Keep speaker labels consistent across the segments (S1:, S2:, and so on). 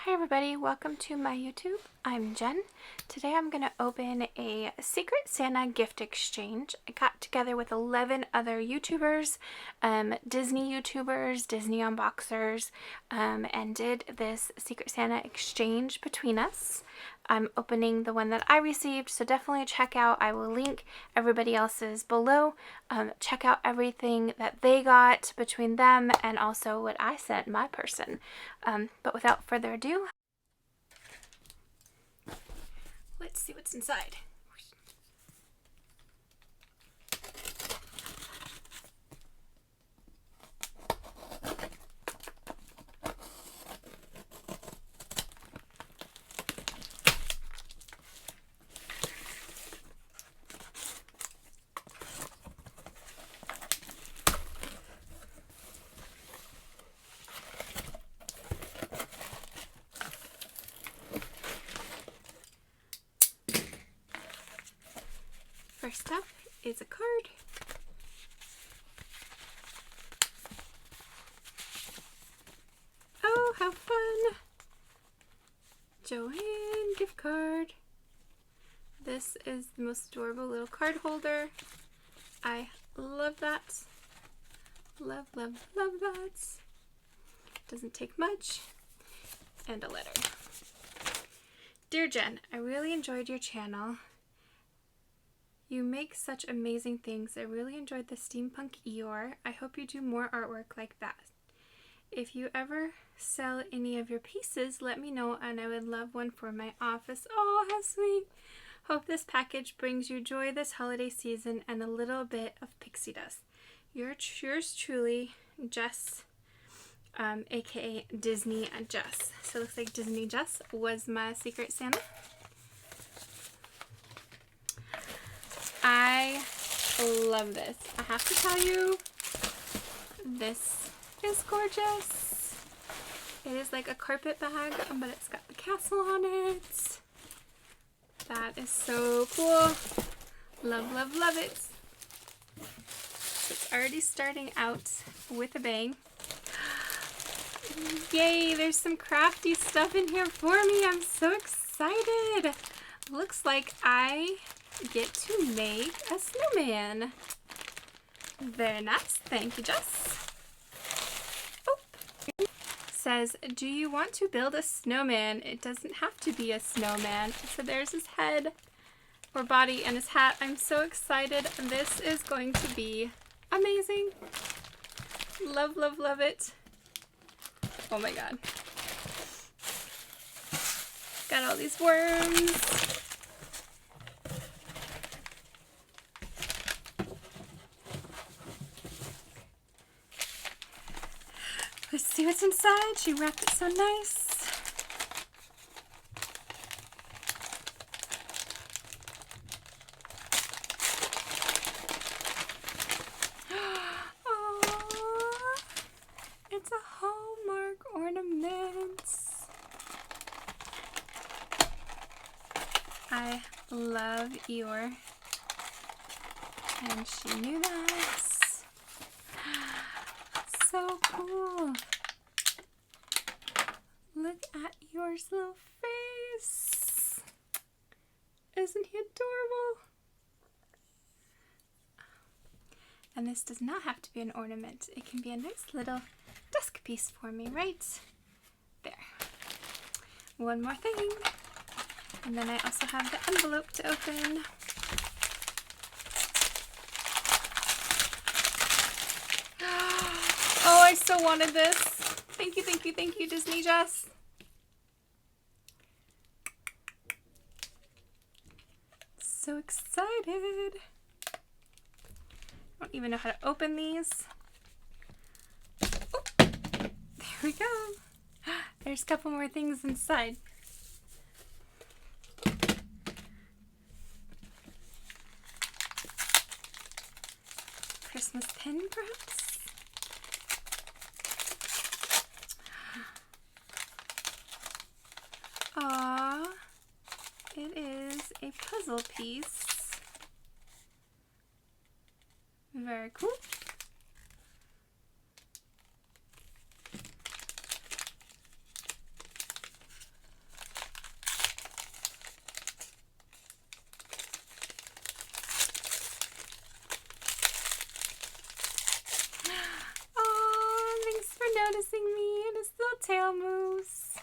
S1: Hi everybody, welcome to my YouTube. I'm Jen. Today I'm going to open a Secret Santa gift exchange. I got together with 11 other YouTubers, Disney YouTubers, Disney unboxers, and did this Secret Santa exchange between us. I'm opening the one that I received, so definitely check out. I will link everybody else's below. Check out everything that they got between them and also what I sent my person. But without further ado, let's see what's inside. First up is a card. Oh, how fun! Joanne gift card. This is the most adorable little card holder. I love that. Love, love, love that. Doesn't take much. And a letter. Dear Jen, I really enjoyed your channel. You make such amazing things. I really enjoyed the steampunk Eeyore. I hope you do more artwork like that. If you ever sell any of your pieces, let me know and I would love one for my office. Oh, how sweet. Hope this package brings you joy this holiday season and a little bit of pixie dust. Yours truly, Jess, aka Dizney Jess. So it looks like Dizney Jess was my Secret Santa. I love this. I have to tell you, this is gorgeous. It is like a carpet bag, but it's got the castle on it. That is so cool. Love, love, love it. It's already starting out with a bang. Yay, there's some crafty stuff in here for me. I'm so excited. Looks like I get to make a snowman. Very nice. Thank you, Jess. Oh. Says, do you want to build a snowman? It doesn't have to be a snowman. So there's his head or body and his hat. I'm so excited. This is going to be amazing. Love, love, love it. Oh my god. Got all these worms. Let's see what's inside. She wrapped it so nice. Aww, it's a Hallmark ornament. I love Eeyore, and she knew that. So cool. Look at Eeyore's little face. Isn't he adorable? And this does not have to be an ornament. It can be a nice little desk piece for me, right? There. One more thing. And then I also have the envelope to open. Oh, I so wanted this. Thank you, thank you, thank you, Dizney Jess. So excited. I don't even know how to open these. Oh, there we go. There's a couple more things inside. Christmas pin, perhaps? Aww, it is a puzzle piece. Very cool. tail moves.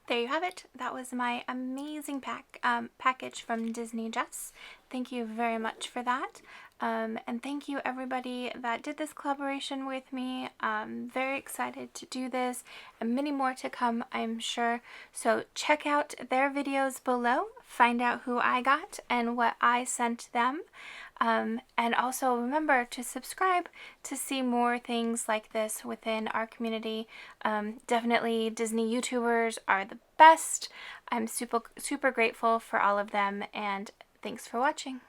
S1: There you have it. That was my amazing package from Dizney Jess. Thank you very much for that. And thank you everybody that did this collaboration with me. I'm very excited to do this and many more to come, I'm sure. So check out their videos below. Find out who I got and what I sent them. And also remember to subscribe to see more things like this within our community. Definitely Disney YouTubers are the best. I'm super grateful for all of them, and thanks for watching.